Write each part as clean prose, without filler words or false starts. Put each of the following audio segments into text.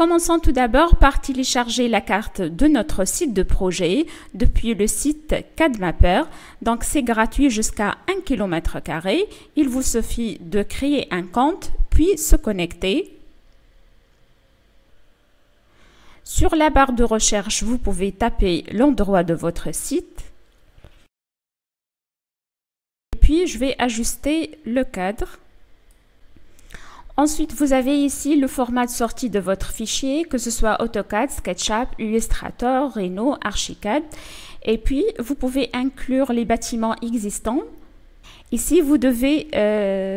Commençons tout d'abord par télécharger la carte de notre site de projet depuis le site CAD-Mapper. Donc c'est gratuit jusqu'à 1 km². Il vous suffit de créer un compte puis se connecter. Sur la barre de recherche, vous pouvez taper l'endroit de votre site. Et puis je vais ajuster le cadre. Ensuite, vous avez ici le format de sortie de votre fichier, que ce soit AutoCAD, SketchUp, Illustrator, Rhino, Archicad. Et puis, vous pouvez inclure les bâtiments existants. Ici, vous devez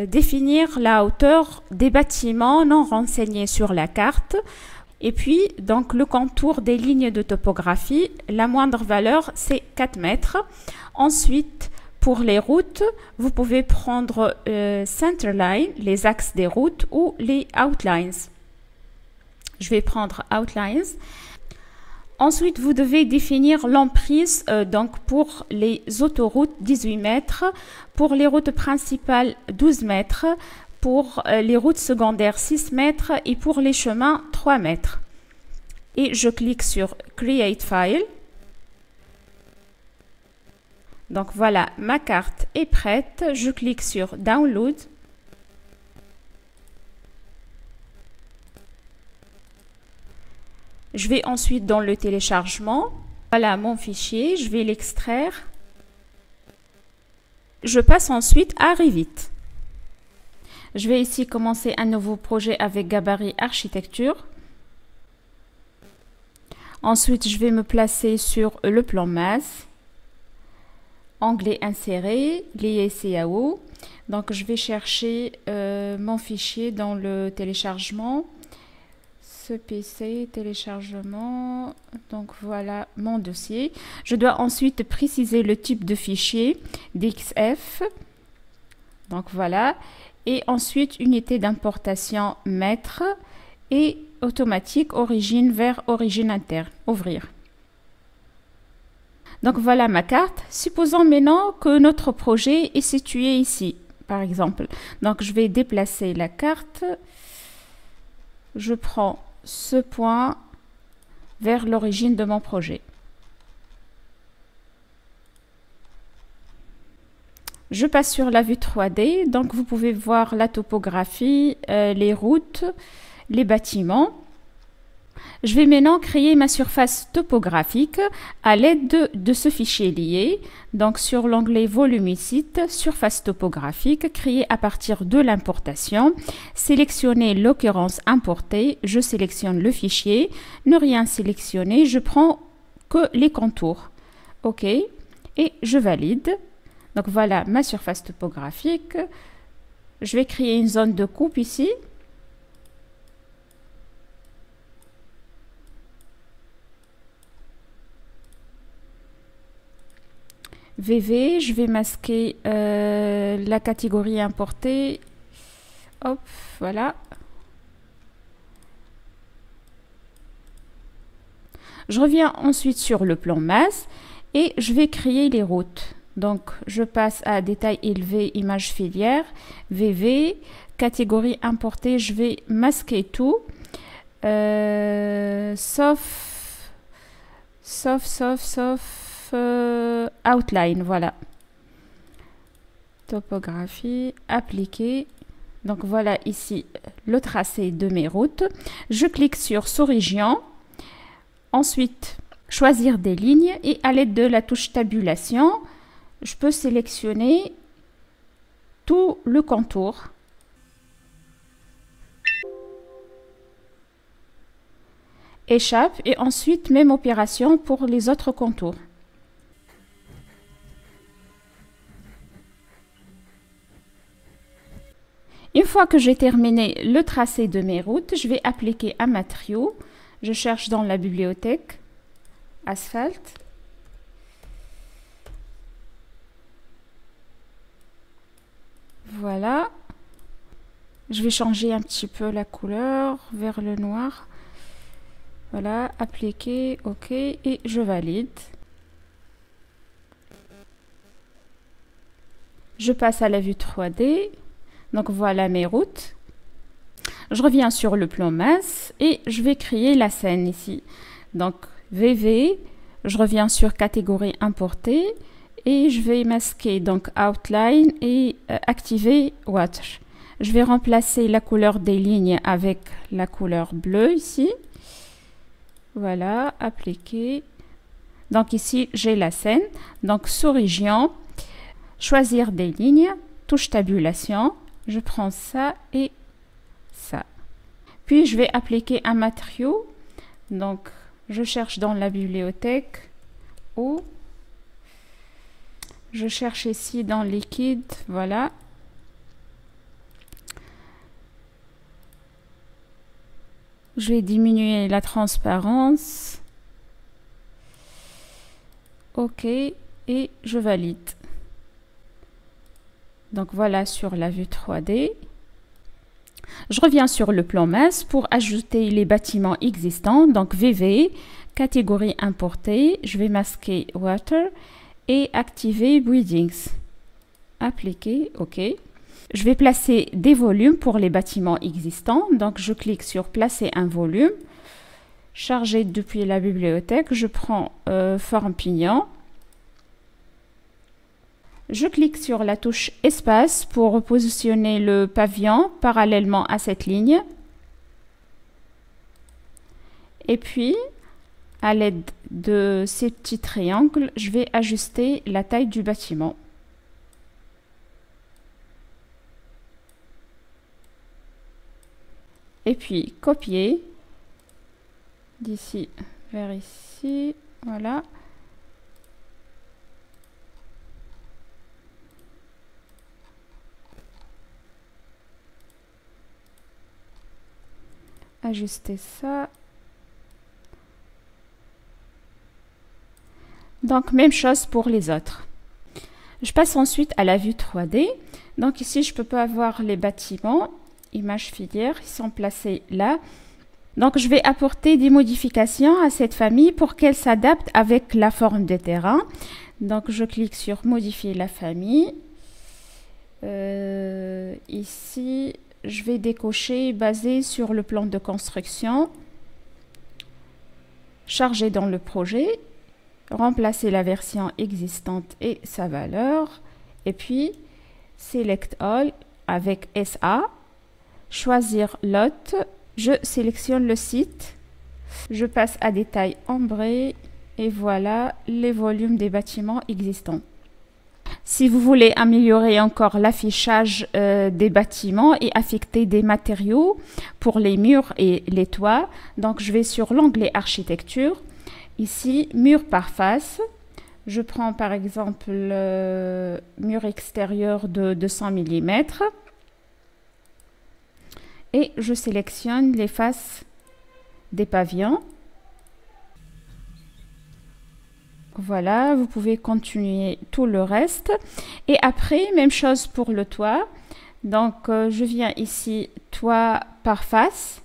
définir la hauteur des bâtiments non renseignés sur la carte. Et puis, donc, le contour des lignes de topographie, la moindre valeur, c'est 4 mètres. Ensuite, pour les routes, vous pouvez prendre Centerline, les axes des routes, ou les Outlines. Je vais prendre Outlines. Ensuite, vous devez définir l'emprise donc pour les autoroutes 18 mètres, pour les routes principales 12 mètres, pour les routes secondaires 6 mètres et pour les chemins 3 mètres. Et je clique sur Create File. Donc voilà, ma carte est prête. Je clique sur Download. Je vais ensuite dans le téléchargement. Voilà mon fichier, je vais l'extraire. Je passe ensuite à Revit. Je vais ici commencer un nouveau projet avec Gabarit Architecture. Ensuite, je vais me placer sur le plan masse. Onglet inséré, lié CAO. Donc je vais chercher mon fichier dans le téléchargement. Ce PC, téléchargement. Donc voilà mon dossier. Je dois ensuite préciser le type de fichier, DXF. Donc voilà. Et ensuite unité d'importation mètre et automatique origine vers origine interne. Ouvrir. Donc voilà ma carte. Supposons maintenant que notre projet est situé ici, par exemple. Donc je vais déplacer la carte. Je prends ce point vers l'origine de mon projet. Je passe sur la vue 3D. Donc vous pouvez voir la topographie, les routes, les bâtiments. Je vais maintenant créer ma surface topographique à l'aide de ce fichier lié. Donc sur l'onglet Volumécite, surface topographique, créée à partir de l'importation. Sélectionnez l'occurrence importée, je sélectionne le fichier. Ne rien sélectionner, je prends que les contours. OK, et je valide. Donc voilà ma surface topographique. Je vais créer une zone de coupe ici. VV, je vais masquer la catégorie importée. Hop, voilà. Je reviens ensuite sur le plan masse et je vais créer les routes. Donc, je passe à détail élevé, image filière, VV, catégorie importée, je vais masquer tout, sauf outline, voilà. Topographie, appliquer. Donc voilà ici le tracé de mes routes. Je clique sur sous-région. Ensuite, choisir des lignes et à l'aide de la touche tabulation, je peux sélectionner tout le contour. Échappe et ensuite même opération pour les autres contours. Une fois que j'ai terminé le tracé de mes routes, je vais appliquer un matériau. Je cherche dans la bibliothèque asphalte. Voilà. Je vais changer un petit peu la couleur vers le noir. Voilà, appliquer, OK, et je valide. Je passe à la vue 3D. Donc voilà mes routes. Je reviens sur le plan masse. et je vais créer la scène ici. Donc VV, je reviens sur catégorie importée et je vais masquer donc outline et activer water. Je vais remplacer la couleur des lignes avec la couleur bleue ici. Voilà, appliquer. Donc ici, j'ai la scène. Donc sous région, choisir des lignes, touche tabulation. Je prends ça et ça. Puis je vais appliquer un matériau. Donc je cherche dans la bibliothèque ou je cherche ici dans liquide. Voilà. Je vais diminuer la transparence. OK. Et je valide. Donc voilà sur la vue 3D. Je reviens sur le plan masse pour ajouter les bâtiments existants. Donc VV, catégorie importée. Je vais masquer Water et activer Buildings. Appliquer. OK. Je vais placer des volumes pour les bâtiments existants. Donc, je clique sur placer un volume. Charger depuis la bibliothèque. Je prends forme pignon. Je clique sur la touche espace pour repositionner le pavillon parallèlement à cette ligne. Et puis, à l'aide de ces petits triangles, je vais ajuster la taille du bâtiment. Et puis copier d'ici vers ici, voilà. Ajuster ça. Donc même chose pour les autres. Je passe ensuite à la vue 3D. Donc ici je peux pas avoir les bâtiments. Images filières, ils sont placés là. Donc, je vais apporter des modifications à cette famille pour qu'elle s'adapte avec la forme des terrains. Donc, je clique sur modifier la famille. Ici, je vais décocher basé sur le plan de construction. Charger dans le projet. Remplacer la version existante et sa valeur. Et puis, Select All avec SA. Choisir lot, je sélectionne le site, je passe à détail ombré et voilà les volumes des bâtiments existants. Si vous voulez améliorer encore l'affichage des bâtiments et affecter des matériaux pour les murs et les toits, donc je vais sur l'onglet architecture, ici mur par face, je prends par exemple le mur extérieur de 200 mm. Et je sélectionne les faces des pavillons. Voilà, vous pouvez continuer tout le reste. Et après, même chose pour le toit. Donc, je viens ici, toit par face.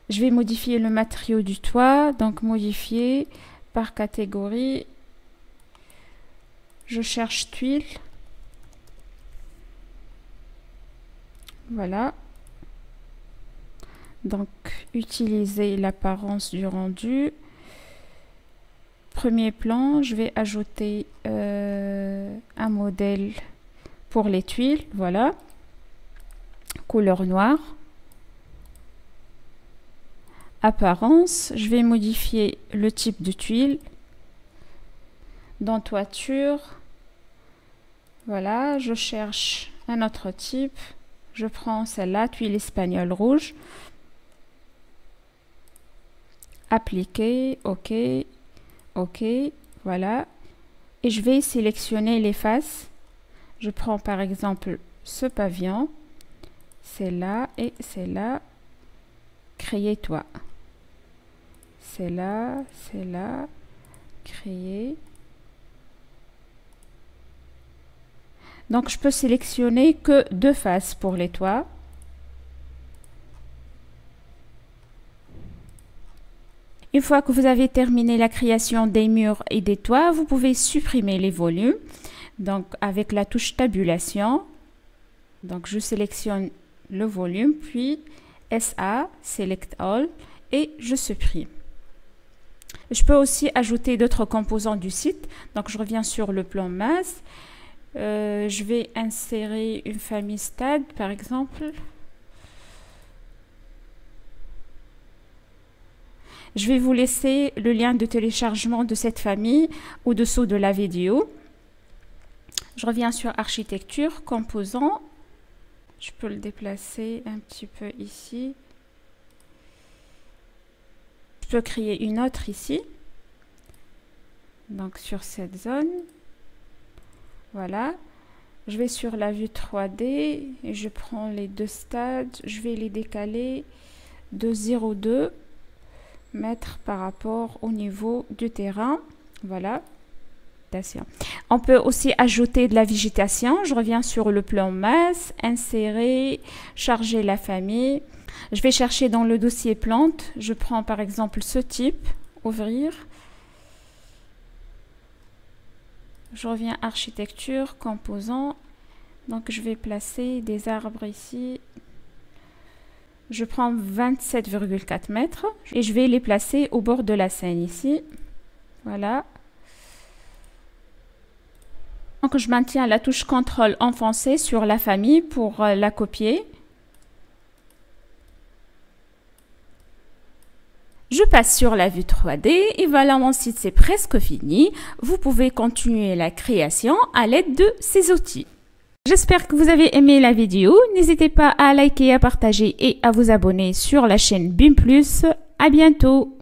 Je vais modifier le matériau du toit. Donc, modifier par catégorie. Je cherche tuile. Voilà. Donc, utiliser l'apparence du rendu. Premier plan, je vais ajouter un modèle pour les tuiles. Voilà. Couleur noire. Apparence, je vais modifier le type de tuile. Dans toiture, voilà, je cherche un autre type. Je prends celle-là, tuile espagnole rouge. Appliquer, OK, OK, voilà. Et je vais sélectionner les faces. Je prends par exemple ce pavillon, celle-là et celle-là. Créer toit. Celle-là, celle-là, créer. Donc je peux sélectionner que deux faces pour les toits. Une fois que vous avez terminé la création des murs et des toits, vous pouvez supprimer les volumes. Donc, avec la touche tabulation, donc je sélectionne le volume, puis SA, Select All, et je supprime. Je peux aussi ajouter d'autres composants du site. Donc, je reviens sur le plan masse. Je vais insérer une famille stade, par exemple. Je vais vous laisser le lien de téléchargement de cette famille au-dessous de la vidéo. Je reviens sur architecture, composants. Je peux le déplacer un petit peu ici. Je peux créer une autre ici. Donc sur cette zone. Voilà. Je vais sur la vue 3D et je prends les deux stades. Je vais les décaler de 0,2 mètres par rapport au niveau du terrain. Voilà. On peut aussi ajouter de la végétation. Je reviens sur le plan masse, insérer, charger la famille. Je vais chercher dans le dossier plantes. Je prends par exemple ce type, ouvrir. Je reviens architecture, composants. Donc je vais placer des arbres ici. Je prends 27,4 mètres et je vais les placer au bord de la Seine ici. Voilà. Donc je maintiens la touche CTRL enfoncée sur la famille pour la copier. Je passe sur la vue 3D et voilà, mon site c'est presque fini. Vous pouvez continuer la création à l'aide de ces outils. J'espère que vous avez aimé la vidéo. N'hésitez pas à liker, à partager et à vous abonner sur la chaîne BIM+. À bientôt.